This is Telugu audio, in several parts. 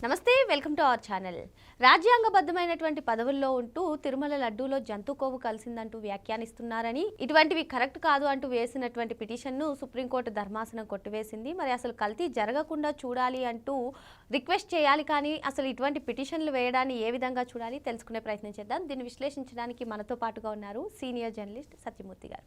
నమస్తే, వెల్కమ్ టు అవర్ ఛానల్. రాజ్యాంగబద్ధమైనటువంటి పదవుల్లో ఉంటూ తిరుమల లడ్డూలో జంతు కొవ్వు కలిసిందంటూ వ్యాఖ్యానిస్తున్నారని, ఇటువంటివి కరెక్ట్ కాదు అంటూ వేసినటువంటి పిటిషన్ను సుప్రీంకోర్టు ధర్మాసనం కొట్టివేసింది. మరి అసలు కల్తీ జరగకుండా చూడాలి అంటూ రిక్వెస్ట్ చేయాలి, కానీ అసలు ఇటువంటి పిటిషన్లు వేయడాన్ని ఏ విధంగా చూడాలి తెలుసుకునే ప్రయత్నం చేద్దాం. దీన్ని విశ్లేషించడానికి మనతో పాటుగా ఉన్నారు సీనియర్ జర్నలిస్ట్ సత్యమూర్తి గారు.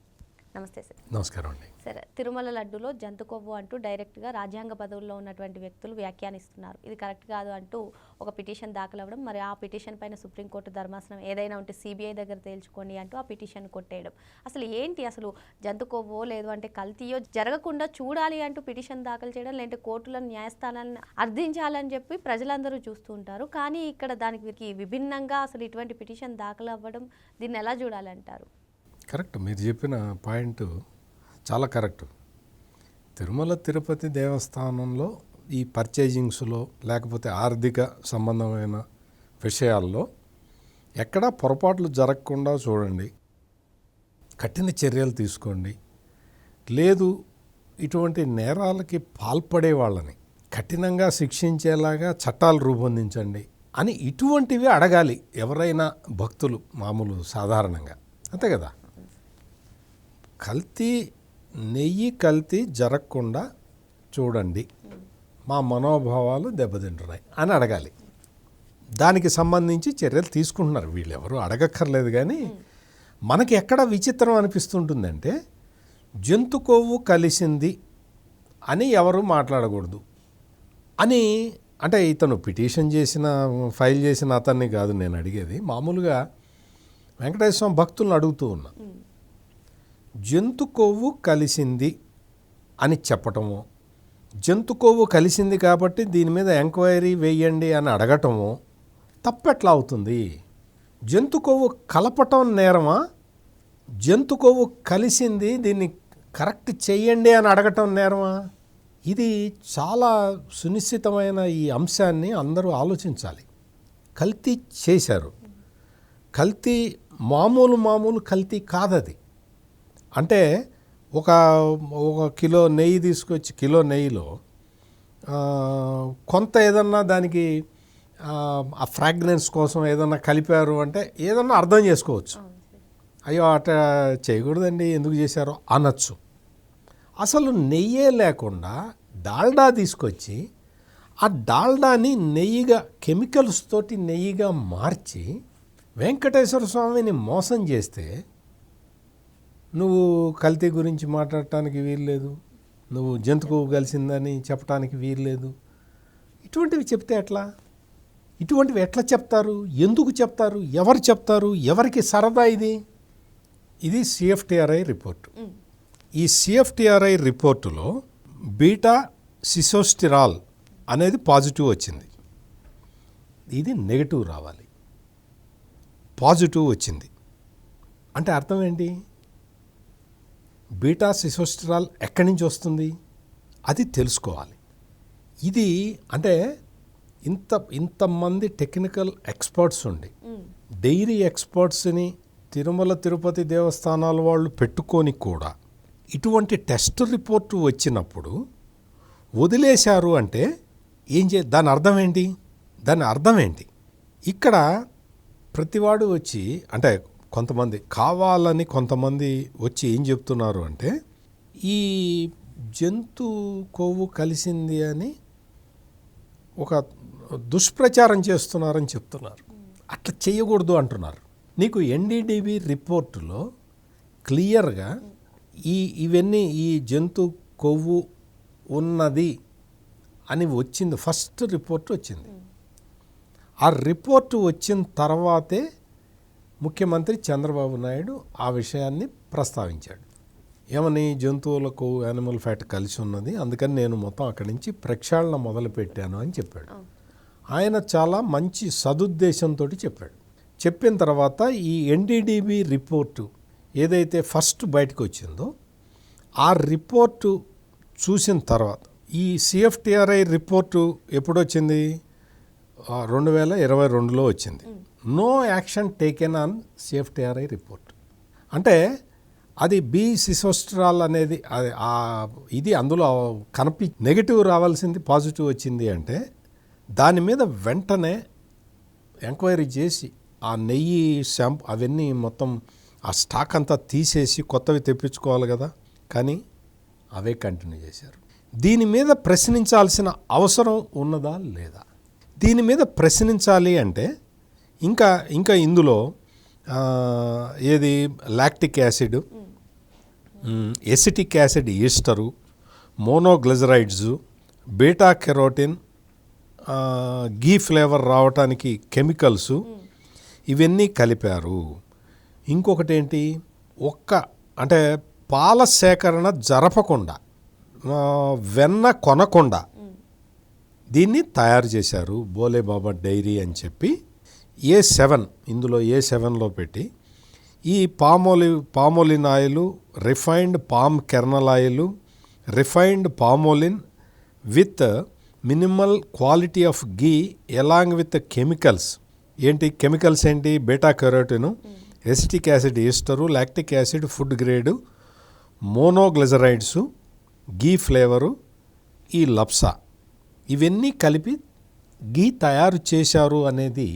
నమస్తే సార్. నమస్కారం అండి. సరే, తిరుమల లడ్డులో జంతు కొవ్వు అంటూ డైరెక్ట్గా రాజ్యాంగ పదవుల్లో ఉన్నటువంటి వ్యక్తులు వ్యాఖ్యానిస్తున్నారు. ఇది కరెక్ట్ కాదు అంటూ ఒక పిటిషన్ దాఖలు అవ్వడం, మరి ఆ పిటిషన్ పైన సుప్రీంకోర్టు ధర్మాసనం ఏదైనా ఉంటే సిబిఐ దగ్గర తేల్చుకోండి అంటూ ఆ పిటిషన్ కొట్టేయడం. అసలు ఏంటి, అసలు జంతు కొవ్వో లేదు అంటే కల్తీయో జరగకుండా చూడాలి అంటూ పిటిషన్ దాఖలు చేయడం, లేదంటే కోర్టులను న్యాయస్థానాలను అర్థించాలని చెప్పి ప్రజలందరూ చూస్తూ ఉంటారు. కానీ ఇక్కడ దానికి విభిన్నంగా అసలు ఇటువంటి పిటిషన్ దాఖలు అవ్వడం, దీన్ని ఎలా చూడాలంటారు? కరెక్ట్, మీరు చెప్పిన పాయింట్ చాలా కరెక్ట్. తిరుమల తిరుపతి దేవస్థానంలో ఈ పర్చేజింగ్స్లో లేకపోతే ఆర్థిక సంబంధమైన విషయాల్లో ఎక్కడా పొరపాట్లు జరగకుండా చూడండి, కఠిన చర్యలు తీసుకోండి. లేదు, ఇటువంటి నేరాలకి పాల్పడే వాళ్ళని కఠినంగా శిక్షించేలాగా చట్టాలు రూపొందించండి అని ఇటువంటివి అడగాలి ఎవరైనా భక్తులు, మామూలు సాధారణంగా, అంతే కదా. నెయ్యి కల్తీ జరగకుండా చూడండి, మా మనోభావాలు దెబ్బతింటున్నాయి అని అడగాలి. దానికి సంబంధించి చర్యలు తీసుకుంటున్నారు. వీళ్ళెవరూ అడగక్కర్లేదు. కానీ మనకి ఎక్కడ విచిత్రం అనిపిస్తుంటుందంటే, జంతు కొవ్వు కలిసింది అని ఎవరు మాట్లాడకూడదు అని. అంటే ఇతను పిటిషన్ ఫైల్ చేసిన అతన్ని కాదు నేను అడిగేది. మామూలుగా వెంకటేశ్వర స్వామి భక్తులను అడుగుతూ ఉన్నా, జంతు కొవ్వు కలిసింది అని చెప్పటము, జంతు కొవ్వు కలిసింది కాబట్టి దీని మీద ఎంక్వైరీ వేయండి అని అడగటము తప్పెట్లా అవుతుంది? జంతు కొవ్వు కలపటం నేరమా? జంతు కొవ్వు కలిసింది, దీన్ని కరెక్ట్ చేయండి అని అడగటం నేరమా? ఇది చాలా సునిశ్చితమైన ఈ అంశాన్ని అందరూ ఆలోచించాలి. కల్తీ చేశారు. కల్తీ మామూలు కల్తీ కాదది. అంటే ఒక కిలో నెయ్యి తీసుకొచ్చి, కిలో నెయ్యిలో కొంత ఏదన్నా దానికి ఆ ఫ్రాగ్రెన్స్ కోసం ఏదన్నా కలిపారు అంటే ఏదన్నా అర్థం చేసుకోవచ్చు. అయ్యో అట చేయకూడదండి, ఎందుకు చేశారో అనొచ్చు. అసలు నెయ్యే లేకుండా డాల్డా తీసుకొచ్చి ఆ డాల్డాని నెయ్యిగా, కెమికల్స్ తోటి నెయ్యిగా మార్చి వెంకటేశ్వర స్వామిని మోసం చేస్తే నువ్వు కల్తీ గురించి మాట్లాడటానికి వీల్లేదు, నువ్వు జంతు కొవ్వు కలిసిందని చెప్పడానికి వీల్లేదు. ఇటువంటివి చెప్తే ఎట్లా? ఇటువంటివి ఎట్లా చెప్తారు? ఎందుకు చెప్తారు? ఎవరు చెప్తారు? ఎవరికి సరదా ఇది? ఇది సిఎఫ్టిఆర్ఐ రిపోర్టు. ఈ సిఎఫ్టిఆర్ఐ రిపోర్టులో బీటా సిసోస్టిరాల్ అనేది పాజిటివ్ వచ్చింది. ఇది నెగటివ్ రావాలి. పాజిటివ్ వచ్చింది అంటే అర్థం ఏంటి? బీటా సిసోస్టిరాల్ ఎక్కడి నుంచి వస్తుంది అది తెలుసుకోవాలి. ఇది అంటే ఇంతమంది టెక్నికల్ ఎక్స్పర్ట్స్ ఉండి, డైరీ ఎక్స్పర్ట్స్ని తిరుమల తిరుపతి దేవస్థానాల వాళ్ళు పెట్టుకొని కూడా ఇటువంటి టెస్ట్ రిపోర్టు వచ్చినప్పుడు వదిలేశారు అంటే దాని అర్థం ఏంటి? దాని అర్థం ఏంటి? ఇక్కడ ప్రతివాడు వచ్చి, అంటే కొంతమంది కావాలని కొంతమంది వచ్చి ఏం చెప్తున్నారు అంటే, ఈ జంతు కొవ్వు కలిసింది అని ఒక దుష్ప్రచారం చేస్తున్నారని చెప్తున్నారు. అట్లా చేయకూడదు అంటున్నారు. నీకు ఎన్డీడీబీ రిపోర్టులో క్లియర్గా ఇవన్నీ ఈ జంతు కొవ్వు ఉన్నది అని వచ్చింది. ఫస్ట్ రిపోర్ట్ వచ్చింది. ఆ రిపోర్టు వచ్చిన తర్వాతే ముఖ్యమంత్రి చంద్రబాబు నాయుడు ఆ విషయాన్ని ప్రస్తావించాడు. ఏమని? జంతువులకు యానిమల్ ఫ్యాట్ కలిసి ఉన్నది, అందుకని నేను మొత్తం అక్కడి నుంచి ప్రక్షాళన మొదలుపెట్టాను అని చెప్పాడు. ఆయన చాలా మంచి సదుద్దేశంతో చెప్పాడు. చెప్పిన తర్వాత ఈ ఎన్డీడీబీ రిపోర్టు ఏదైతే ఫస్ట్ బయటకు వచ్చిందో ఆ రిపోర్టు చూసిన తర్వాత, ఈ సిఎఫ్టిఆర్ఐ రిపోర్టు ఎప్పుడు వచ్చింది? 2022లో వచ్చింది. No action taken on CFTRI report. అంటే అది బి సిసోస్టిరాల్ అనేది ఇది అందులో నెగటివ్ రావాల్సింది పాజిటివ్ వచ్చింది అంటే దాని మీద వెంటనే ఎంక్వైరీ చేసి ఆ నెయ్యి అవన్నీ మొత్తం ఆ స్టాక్ అంతా తీసేసి కొత్తవి తెప్పించుకోవాలి కదా, కానీ అవే కంటిన్యూ చేశారు. దీని మీద ప్రశ్నించాల్సిన అవసరం ఉన్నదా లేదా? దీని మీద ప్రశ్నించాలి అంటే ఇంకా ఇందులో ఏది lactic acid, acetic acid ester, monoglycerides, beta carotene, ghee flavour రావటానికి కెమికల్స్, ఇవన్నీ కలిపారు. ఇంకొకటి ఏంటి, అంటే పాల సేకరణ జరపకుండా, వెన్న కొనకుండా దీన్ని తయారు చేశారు బోలే బాబా డైరీ అని చెప్పి ఇందులో A7లో పెట్టి ఈ palmolein oil, refined palm kernel oil, refined palmolein with minimal quality of ghee along with chemicals. Chemicals ఏంటి? Beta carotene, acetic acid ester, lactic acid food grade, monoglycerides, ghee flavour, ఈ లప్సా, ఇవన్నీ కలిపి గీ తయారు చేశారు అనేది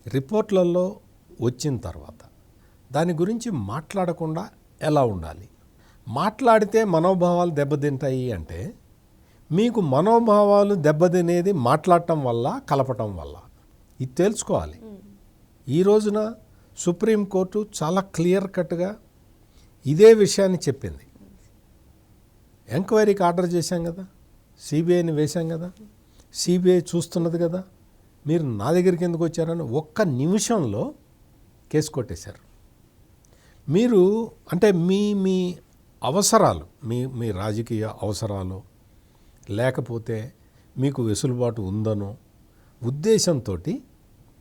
రిపోర్ట్లలో వచ్చిన తర్వాత దాని గురించి మాట్లాడకుండా ఎలా ఉండాలి? మాట్లాడితే మనోభావాలు దెబ్బతింటాయి అంటే మీకు మనోభావాలు దెబ్బతినేది మాట్లాడటం వల్ల, కలపటం వల్ల. ఇది తెలుసుకోవాలి. ఈ రోజున సుప్రీంకోర్టు చాలా క్లియర్ కట్గా ఇదే విషయాన్ని చెప్పింది. ఎంక్వైరీకి ఆర్డర్ చేశాం కదా, సిబిఐని వేశాం కదా, సిబిఐ చూస్తున్నది కదా, మీరు నా దగ్గరికి ఎందుకు వచ్చారని ఒక్క నిమిషంలో కేసు కొట్టేశారు. మీరు అంటే మీ అవసరాలు, మీ రాజకీయ అవసరాలు, లేకపోతే మీకు వెసులుబాటు ఉందనో ఉద్దేశంతో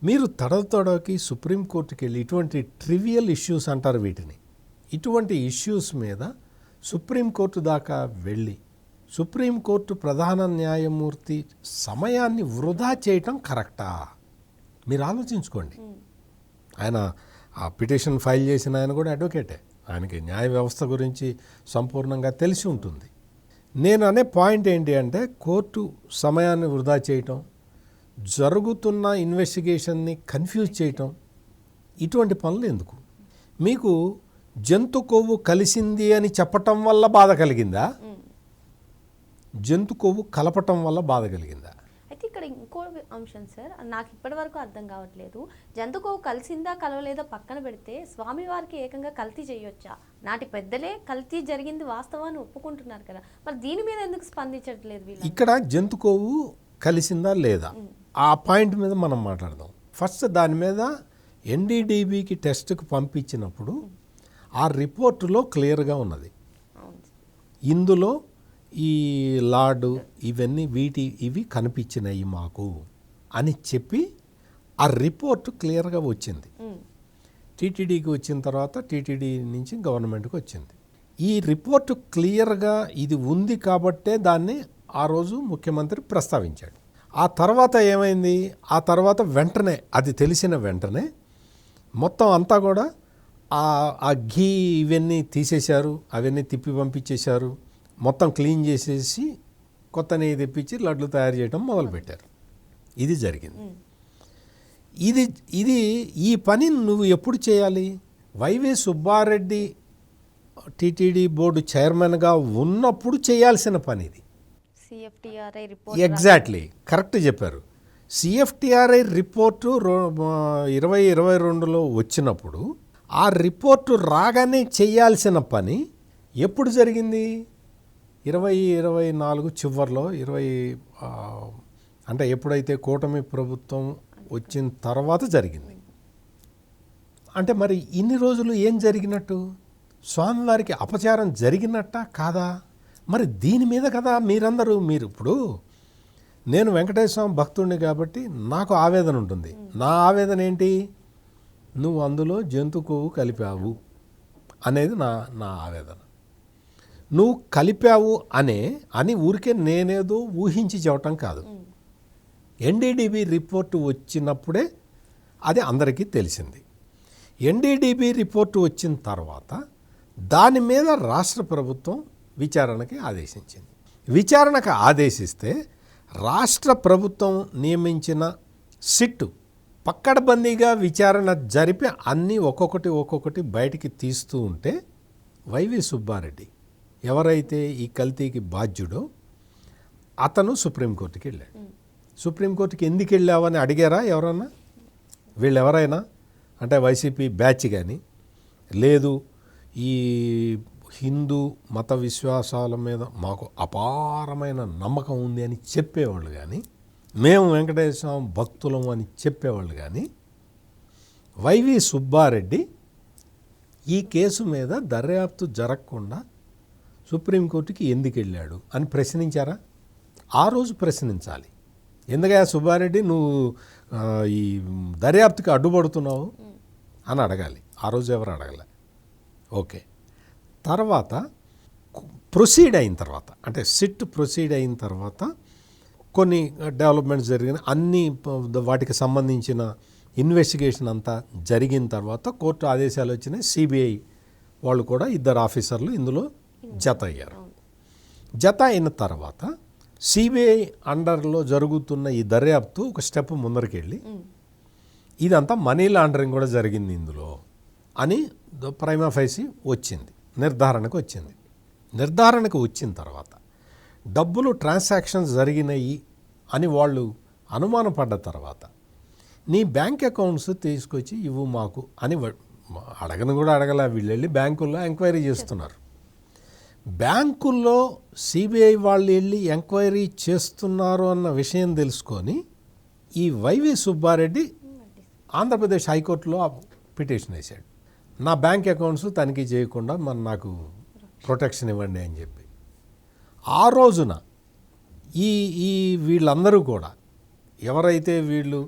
మీరు తడకి సుప్రీంకోర్టుకి వెళ్ళి ఇటువంటి ట్రివియల్ ఇష్యూస్ అంటారు వీటిని, ఇటువంటి ఇష్యూస్ మీద సుప్రీంకోర్టు దాకా వెళ్ళి సుప్రీంకోర్టు ప్రధాన న్యాయమూర్తి సమయాన్ని వృధా చేయటం కరెక్టా? మీరు ఆలోచించుకోండి. ఆయన ఆ పిటిషన్ ఫైల్ చేసిన ఆయన కూడా అడ్వకేటే, ఆయనకి న్యాయ వ్యవస్థ గురించి సంపూర్ణంగా తెలిసి ఉంటుంది. నేను అనే పాయింట్ ఏంటి అంటే, కోర్టు సమయాన్ని వృధా చేయటం, జరుగుతున్న ఇన్వెస్టిగేషన్ని కన్ఫ్యూజ్ చేయటం, ఇటువంటి పనులు ఎందుకు? మీకు జంతు కొవ్వు కలిసింది అని చెప్పటం వల్ల బాధ కలిగిందా? జంతు కొవ్వు కలపటం వల్ల బాధ కలిగిందా? అయితే ఇక్కడ ఇంకో అంశం సార్, నాకు ఇప్పటి వరకు అర్థం కావట్లేదు. జంతు కొవ్వు కలిసిందా కలవలేదా పక్కన పెడితే స్వామివారికి ఏకంగా కల్తీ చేయొచ్చా? నాటి పెద్దలే కల్తీ జరిగింది వాస్తవాన్ని ఒప్పుకుంటున్నారు కదా, మరి దీని మీద ఎందుకు స్పందించట్లేదు వీళ్ళు? ఇక్కడ జంతు కొవ్వు కలిసిందా లేదా ఆ పాయింట్ మీద మనం మాట్లాడదాం. ఫస్ట్ దాని మీద ఎన్డీడీబీకి టెస్ట్కి పంపించినప్పుడు ఆ రిపోర్టులో క్లియర్గా ఉన్నది, ఇందులో ఈ లార్డు ఇవన్నీ ఇవి కనిపించినాయి మాకు అని చెప్పి ఆ రిపోర్టు క్లియర్గా వచ్చింది. టీటీడీకి వచ్చిన తర్వాత టీటీడీ నుంచి గవర్నమెంట్కి వచ్చింది. ఈ రిపోర్టు క్లియర్గా ఇది ఉంది కాబట్టే దాన్ని ఆ రోజు ముఖ్యమంత్రి ప్రస్తావించాడు. ఆ తర్వాత ఏమైంది? ఆ తర్వాత వెంటనే అది తెలిసిన వెంటనే మొత్తం అంతా కూడా ఆ ఘీ ఇవన్నీ తీసేశారు, అవన్నీ తిప్పి పంపించేశారు, మొత్తం క్లీన్ చేసేసి కొత్త నెయ్యి తెప్పించి లడ్లు తయారు చేయడం మొదలుపెట్టారు. ఇది జరిగింది. ఇది ఈ పని నువ్వు ఎప్పుడు చేయాలి? వైవి సుబ్బారెడ్డి టీటీడీ బోర్డు చైర్మన్గా ఉన్నప్పుడు చేయాల్సిన పని ఇది. సిఎఫ్టిఆర్ఐ రిపోర్ట్ ఎగ్జాక్ట్లీ కరెక్ట్ చెప్పారు. సిఎఫ్టిఆర్ఐ రిపోర్టు 2022లో వచ్చినప్పుడు ఆ రిపోర్టు రాగానే చేయాల్సిన పని ఎప్పుడు జరిగింది? 2024 చివరిలో అంటే ఎప్పుడైతే కూటమి ప్రభుత్వం వచ్చిన తర్వాత జరిగింది. అంటే మరి ఇన్ని రోజులు ఏం జరిగినట్టు? స్వామివారికి అపచారం జరిగినట్టా కాదా? మరి దీని మీద కదా మీరు ఇప్పుడు నేను వెంకటేశ్వర స్వామి భక్తుడిని కాబట్టి నాకు ఆవేదన ఉంటుంది. నా ఆవేదన ఏంటి? నువ్వు అందులో జంతు కొవ్వు కలిపావు అనేది నా ఆవేదన. నువ్వు కలిపావు అని ఊరికే నేనేదో ఊహించి చెప్పటం కాదు. ఎన్డీడీబీ రిపోర్టు వచ్చినప్పుడే అది అందరికీ తెలిసింది. ఎన్డీడీబీ రిపోర్టు వచ్చిన తర్వాత దాని మీద రాష్ట్ర ప్రభుత్వం విచారణకి ఆదేశించింది. విచారణకు ఆదేశిస్తే రాష్ట్ర ప్రభుత్వం నియమించిన సిట్టు పక్కడబందీగా విచారణ జరిపి అన్నీ ఒక్కొక్కటి బయటికి తీస్తూ ఉంటే వైవి సుబ్బారెడ్డి ఎవరైతే ఈ కల్తీకి బాధ్యుడో అతను సుప్రీంకోర్టుకి వెళ్ళాడు. సుప్రీంకోర్టుకి ఎందుకు వెళ్ళావని అడిగారా ఎవరన్నా? వీళ్ళు ఎవరైనా అంటే వైసీపీ బ్యాచ్ కానీ లేదు ఈ హిందూ మత విశ్వాసాల మీద మాకు అపారమైన నమ్మకం ఉంది అని చెప్పేవాళ్ళు కానీ, మేము వెంకటేశ్వర స్వామి భక్తులం అని చెప్పేవాళ్ళు కానీ, వైవి సుబ్బారెడ్డి ఈ కేసు మీద దర్యాప్తు జరగకుండా సుప్రీంకోర్టుకి ఎందుకు వెళ్ళాడు అని ప్రశ్నించారా? ఆ రోజు ప్రశ్నించాలి. ఎందుకయ్యా సుబ్బారెడ్డి నువ్వు ఈ దర్యాప్తుకి అడ్డుపడుతున్నావు అని అడగాలి. ఆ రోజు ఎవరు అడగలే. ఓకే, తర్వాత ప్రొసీడ్ అయిన తర్వాత అంటే సిట్ ప్రొసీడ్ అయిన తర్వాత కొన్ని డెవలప్మెంట్స్ జరిగిన అన్ని వాటికి సంబంధించిన ఇన్వెస్టిగేషన్ అంతా జరిగిన తర్వాత కోర్టు ఆదేశాలు వచ్చినాయి. సిబిఐ వాళ్ళు కూడా 2 ఆఫీసర్లు ఇందులో జత అయ్యారు. జత అయిన తర్వాత సిబిఐ అండర్లో జరుగుతున్న ఈ దర్యాప్తు ఒక స్టెప్ ముందరికెళ్ళి ఇదంతా మనీ లాండరింగ్ కూడా జరిగింది ఇందులో అని ప్రైమా ఫైసి వచ్చింది, నిర్ధారణకు వచ్చింది. నిర్ధారణకు వచ్చిన తర్వాత డబ్బులు ట్రాన్సాక్షన్స్ జరిగినాయి అని వాళ్ళు అనుమానపడ్డ తర్వాత నీ బ్యాంక్ అకౌంట్స్ తీసుకొచ్చి ఇవ్వు మాకు అని అడగను కూడా అడగల. వీళ్ళు వెళ్ళి బ్యాంకుల్లో ఎంక్వైరీ చేస్తున్నారు. బ్యాంకుల్లో సిబిఐ వాళ్ళు వెళ్ళి ఎంక్వైరీ చేస్తున్నారు అన్న విషయం తెలుసుకొని ఈ వైవి సుబ్బారెడ్డి ఆంధ్రప్రదేశ్ హైకోర్టులో పిటిషన్ వేశాడు. నా బ్యాంక్ అకౌంట్స్ తనిఖీ చేయకుండా మరి నాకు ప్రొటెక్షన్ ఇవ్వండి అని చెప్పి. ఆ రోజున ఈ ఈ వీళ్ళందరూ కూడా ఎవరైతే వీళ్ళు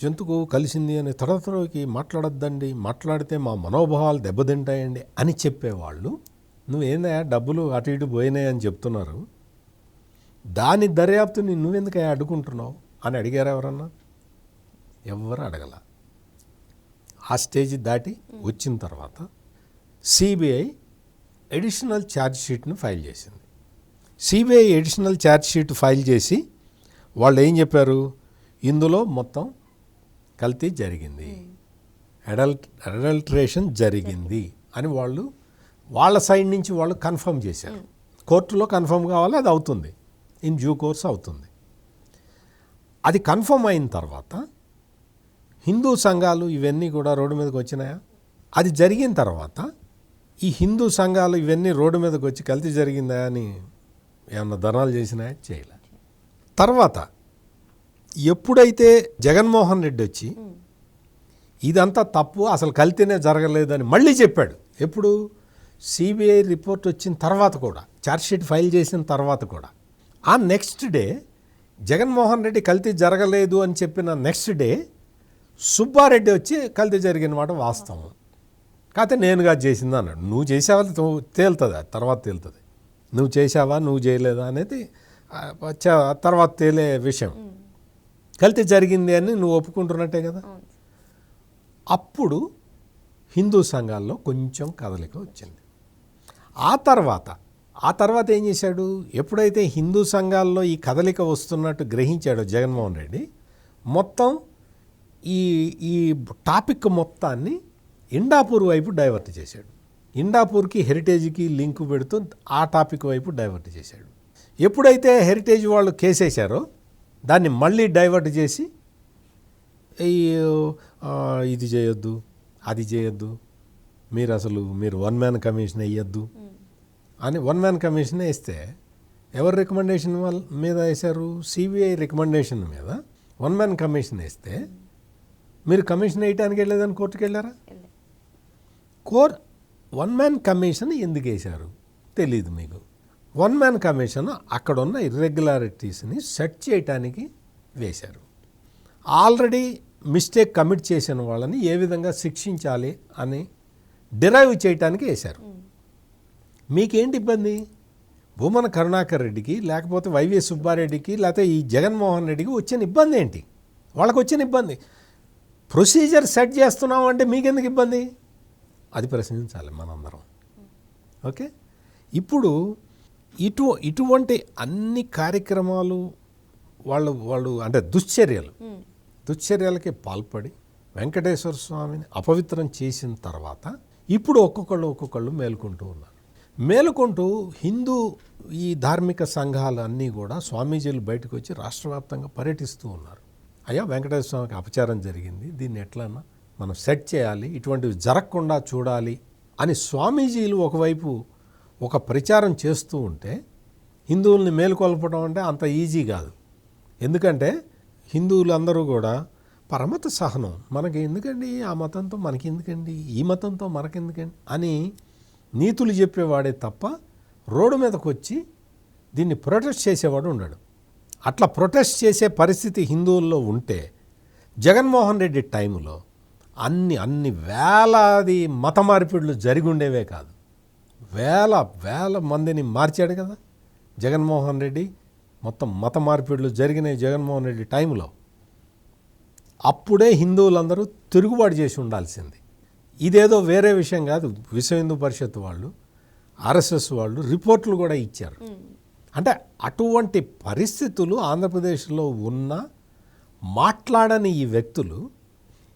జంతుకు కలిసింది అని తరతరకి మాట్లాడొద్దండి, మాట్లాడితే మా మనోభావాలు దెబ్బతింటాయండి అని చెప్పేవాళ్ళు నువ్వేందా డబ్బులు అటు ఇటు పోయినాయి అని చెప్తున్నారు, దాని దర్యాప్తుని నువ్వెందుకు అడ్డుకుంటున్నావు అని అడిగారు ఎవరన్నా? ఎవరు అడగల. ఆ స్టేజ్ దాటి వచ్చిన తర్వాత సిబిఐ ఎడిషనల్ ఛార్జ్ షీట్ను ఫైల్ చేసింది. CBI additional charge sheet file చేసి వాళ్ళు ఏం చెప్పారు? ఇందులో మొత్తం కల్తీ జరిగింది, అడల్ట్రేషన్ జరిగింది అని వాళ్ళు వాళ్ళ సైడ్ నుంచి వాళ్ళు కన్ఫర్మ్ చేశారు. కోర్టులో కన్ఫర్మ్ కావాలి, అది అవుతుంది, ఇన్ డ్యూ కోర్స్ అవుతుంది. అది కన్ఫర్మ్ అయిన తర్వాత హిందూ సంఘాలు ఇవన్నీ కూడా రోడ్డు మీదకి వచ్చినాయా? అది జరిగిన తర్వాత ఈ హిందూ సంఘాలు ఇవన్నీ రోడ్డు మీదకి వచ్చి కల్తీ జరిగిందా అని ఏమన్నా ధర్నాలు చేసినాయా? చేయలే. తర్వాత ఎప్పుడైతే జగన్మోహన్ రెడ్డి వచ్చి ఇదంతా తప్పు, అసలు కల్తీనే జరగలేదని మళ్ళీ చెప్పాడు. ఎప్పుడు? సిబిఐ రిపోర్ట్ వచ్చిన తర్వాత కూడా, ఛార్జ్షీట్ ఫైల్ చేసిన తర్వాత కూడా. ఆ నెక్స్ట్ డే జగన్మోహన్ రెడ్డి కల్తీ జరగలేదు అని చెప్పిన నెక్స్ట్ డే సుబ్బారెడ్డి వచ్చి కల్తీ జరిగిన మాట వాస్తవం, కాకపోతే నేనుగా చేసింది అన్నాడు. నువ్వు చేసావా తేలుతుంది, తర్వాత తేలుతుంది. నువ్వు చేసావా నువ్వు చేయలేదా అనేది తర్వాత తేలే విషయం. కల్తీ జరిగింది అని నువ్వు ఒప్పుకుంటున్నట్టే కదా. అప్పుడు హిందూ సంఘాల్లో కొంచెం కదలిక వచ్చింది. ఆ తర్వాత ఏం చేశాడు? ఎప్పుడైతే హిందూ సంఘాల్లో ఈ కదలిక వస్తున్నట్టు గ్రహించాడో జగన్మోహన్ రెడ్డి, మొత్తం ఈ టాపిక్ మొత్తాన్ని ఇండాపూర్ వైపు డైవర్ట్ చేశాడు. ఇండాపూర్కి హెరిటేజ్కి లింకు పెడుతూ ఆ టాపిక్ వైపు డైవర్ట్ చేశాడు. ఎప్పుడైతే హెరిటేజ్ వాళ్ళు కేసేశారో దాన్ని మళ్ళీ డైవర్ట్ చేసి ఇది చేయొద్దు, అది చేయొద్దు, మీరు 1 మ్యాన్ కమిషన్ వేయద్దు అని 1 మ్యాన్ కమిషన్ వేస్తే ఎవరు రికమెండేషన్ మీద వేశారు? సిబిఐ రికమెండేషన్ మీద 1 మ్యాన్ కమిషన్ వేస్తే మీరు కమిషన్ వేయటానికి వెళ్ళలేదని కోర్టుకు వెళ్ళారా? 1 మ్యాన్ కమిషన్ ఎందుకు వేశారు తెలీదు మీకు. 1 మ్యాన్ కమిషన్ అక్కడ ఉన్న ఇర్రెగ్యులారిటీస్ని సెట్ చేయటానికి వేశారు. ఆల్రెడీ మిస్టేక్ కమిట్ చేసిన వాళ్ళని ఏ విధంగా శిక్షించాలి అని డిరైవ్ చేయటానికి వేశారు. మీకేంటి ఇబ్బంది? భూమన కరుణాకర్ రెడ్డికి లేకపోతే వైవి సుబ్బారెడ్డికి లేకపోతే ఈ జగన్మోహన్ రెడ్డికి వచ్చిన ఇబ్బంది ఏంటి? వాళ్ళకు వచ్చిన ఇబ్బంది ప్రొసీజర్ సెట్ చేస్తున్నాం అంటే మీకెందుకు ఇబ్బంది? అది ప్రశ్నించాలి మనందరం. ఓకే, ఇప్పుడు ఇటువంటి అన్ని కార్యక్రమాలు వాళ్ళు అంటే దుశ్చర్యలకి పాల్పడి వెంకటేశ్వర స్వామిని అపవిత్రం చేసిన తర్వాత ఇప్పుడు ఒక్కొక్కళ్ళు మేలుకుంటూ ఉన్నారు. మేలుకుంటూ హిందూ ఈ ధార్మిక సంఘాలు అన్నీ కూడా స్వామీజీలు బయటకు వచ్చి రాష్ట్ర వ్యాప్తంగా పర్యటిస్తూ ఉన్నారు. అయ్యా, వెంకటేశ్వర స్వామికి అపచారం జరిగింది, దీన్ని ఎట్లన్నా మనం సెట్ చేయాలి, ఇటువంటివి జరగకుండా చూడాలి అని స్వామీజీలు ఒకవైపు ఒక ప్రచారం చేస్తూ ఉంటే హిందువుల్ని మేలుకొల్పడం అంటే అంత ఈజీ కాదు. ఎందుకంటే హిందువులందరూ కూడా పరమత సహనం, మనకి ఎందుకండి ఆ మతంతో మనకి ఎందుకండి, ఈ మతంతో మనకెందుకండి అని నీతులు చెప్పేవాడే తప్ప రోడ్డు మీదకి వచ్చి దీన్ని ప్రొటెస్ట్ చేసేవాడు ఉండడు. అట్లా ప్రొటెస్ట్ చేసే పరిస్థితి హిందువుల్లో ఉంటే జగన్మోహన్ రెడ్డి టైంలో అన్ని వేలాది మత మార్పిడులు జరిగి ఉండేవే కాదు, వేల మందిని మార్చాడు కదా జగన్మోహన్ రెడ్డి. మొత్తం మత మార్పిడులు జరిగినాయి జగన్మోహన్ రెడ్డి టైంలో. అప్పుడే హిందువులందరూ తిరుగుబాటు చేసి ఉండాల్సింది. ఇదేదో వేరే విషయం కాదు. విశ్వ హిందూ పరిషత్ వాళ్ళు, ఆర్ఎస్ఎస్ వాళ్ళు రిపోర్ట్లు కూడా ఇచ్చారు. అంటే అటువంటి పరిస్థితులు ఆంధ్రప్రదేశ్లో ఉన్న మాట్లాడని ఈ వ్యక్తులు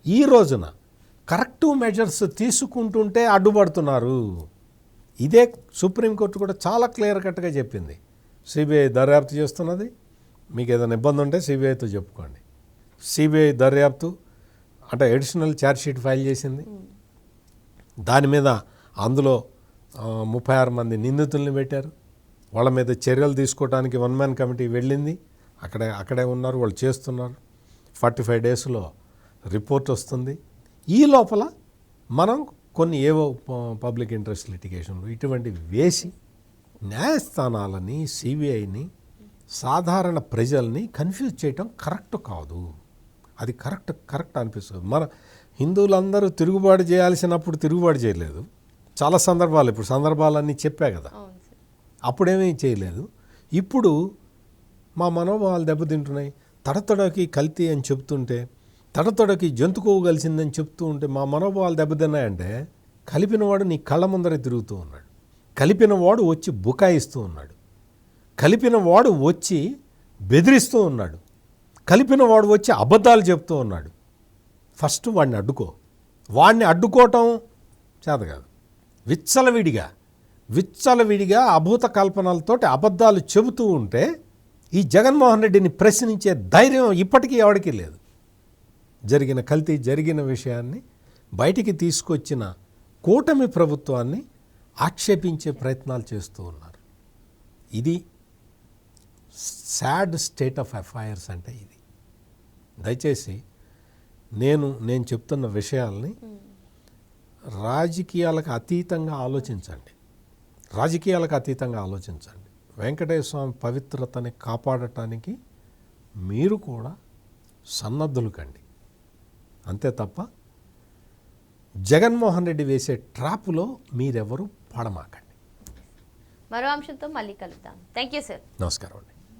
ఈ రోజున కరెక్టివ్ మెజర్స్ తీసుకుంటుంటే అడ్డుపడుతున్నారు. ఇదే సుప్రీంకోర్టు కూడా చాలా క్లియర్ కట్గా చెప్పింది. సిబిఐ దర్యాప్తు చేస్తున్నది, మీకు ఏదైనా ఇబ్బంది ఉంటే సిబిఐతో చెప్పుకోండి. సిబిఐ దర్యాప్తు అంటే అడిషనల్ ఛార్జ్షీట్ ఫైల్ చేసింది. దాని మీద అందులో 36 మంది నిందితుల్ని పెట్టారు. వాళ్ళ మీద చర్యలు తీసుకోవడానికి 1 మ్యాన్ కమిటీ వెళ్ళింది. అక్కడే ఉన్నారు, వాళ్ళు చేస్తున్నారు. 45 డేస్లో రిపోర్ట్ వస్తుంది. ఈ లోపల మనం కొన్ని ఏవో పబ్లిక్ ఇంట్రెస్ట్ లిటిగేషన్లు ఇటువంటివి వేసి న్యాయస్థానాలని, సిబిఐని, సాధారణ ప్రజల్ని కన్ఫ్యూజ్ చేయటం కరెక్ట్ కాదు. అది కరెక్ట్ అనిపిస్తుంది. మన హిందువులందరూ తిరుగుబాటు చేయాల్సినప్పుడు తిరుగుబాటు చేయలేదు. చాలా సందర్భాలు, ఇప్పుడు సందర్భాలన్నీ చెప్పా కదా, అప్పుడేమీ చేయలేదు. ఇప్పుడు మా మనోభావాలు దెబ్బతింటున్నాయి. తడతడకి కల్తీ అని చెప్తుంటే, తడతడకి జంతుకోవు కలిసిందని చెప్తూ ఉంటే మా మనోభావాలు దెబ్బతిన్నాయంటే, కలిపినవాడు నీ కళ్ళ ముందరే తిరుగుతూ ఉన్నాడు, కలిపినవాడు వచ్చి బుకాయిస్తూ ఉన్నాడు, కలిపినవాడు వచ్చి బెదిరిస్తూ ఉన్నాడు, కలిపినవాడు వచ్చి అబద్ధాలు చెప్తూ ఉన్నాడు. ఫస్ట్ వాడిని అడ్డుకో. వాడిని అడ్డుకోవటం చేత కాదు. విచ్చలవిడిగా అభూత కల్పనలతోటి అబద్ధాలు చెబుతూ ఉంటే ఈ జగన్మోహన్ రెడ్డిని ప్రశ్నించే ధైర్యం ఇప్పటికీ ఎవరికీ లేదు. జరిగిన కల్తీ, జరిగిన విషయాన్ని బయటికి తీసుకొచ్చిన కూటమి ప్రభుత్వాన్ని ఆక్షేపించే ప్రయత్నాలు చేస్తూ ఉన్నారు. ఇది సాడ్ స్టేట్ ఆఫ్ అఫైర్స్ అంటే ఇది. దయచేసి నేను చెప్తున్న విషయాల్ని రాజకీయాలకు అతీతంగా ఆలోచించండి. వెంకటేశ్వర స్వామి పవిత్రతని కాపాడటానికి మీరు కూడా సన్నద్ధులు కండి. అంతే తప్ప జగన్మోహన్ రెడ్డి వేసే ట్రాప్లో మీరెవరూ పడమాకండి. మరో అంశంతో మళ్ళీ కలుద్దాం. Thank you sir. నమస్కారం అండి.